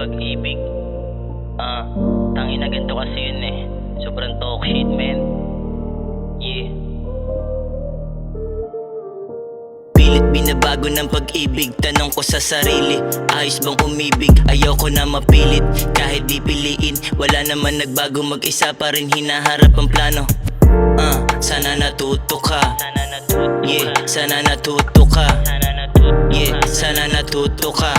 pag-ibig. Tangina ganito kasi yun eh. Sobrang talk shit, man. Yeah. Pilit binabago ng pag-ibig. Tanong ko sa sarili, ayos bang umibig? Ayoko na mapilit, kahit di piliin. Wala naman nagbago, mag-isa pa rin hinaharap ang plano. Sana natuto ka. Yeah, sana natuto ka. Yeah, sana natuto ka.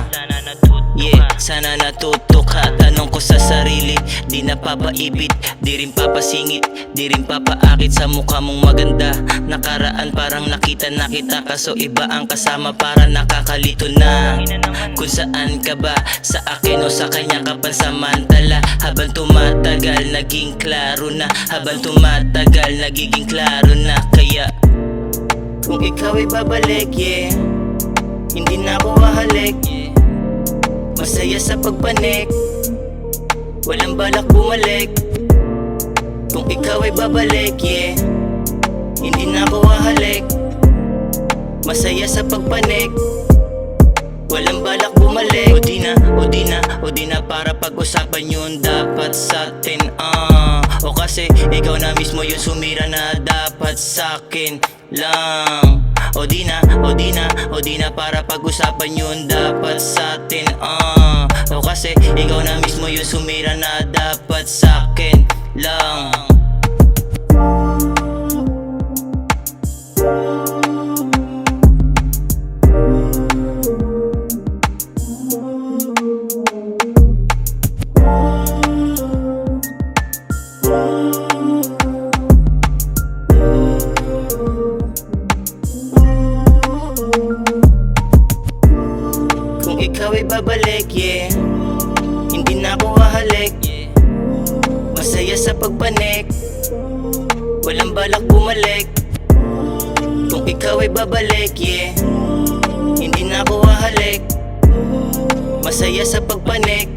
Yeah, sana natuto ka. Tanong ko sa sarili, di napapaibit, di rin papasingit, di rin papaakit sa mukha mong maganda. Nakaraan parang nakita na kita, kaso iba ang kasama, para nakakalito na. Kung saan ka ba, sa akin o sa kanya ka pansamantala. Habang tumatagal naging klaro na, habang tumatagal nagiging klaro na. Kaya kung ikaw ay babalik, yeah, hindi na ako hahalik, yeah. Masaya sa pagpanik, walang balak bumalik. Kung ikaw ay babalik, yeah, hindi na ako hahalik. Masaya sa pagpanik, walang balak bumalik. O di na, o di na, o di na, para pag-usapan yun dapat sa atin. O kasi ikaw na mismo yung sumira na dapat sa akin lang. O di na, o di na, o di na, para pag-usapan yun dapat sa atin. O kasi ikaw na mismo yung sumira na dapat sa akin lang. Ikaw ay babalik, yeah, hindi na ako hahalik, yeah. Masaya sa pagpanik, walang balak bumalik. Kung ikaw ay babalik, yeah, hindi na ako hahalik. Masaya sa pagpanik,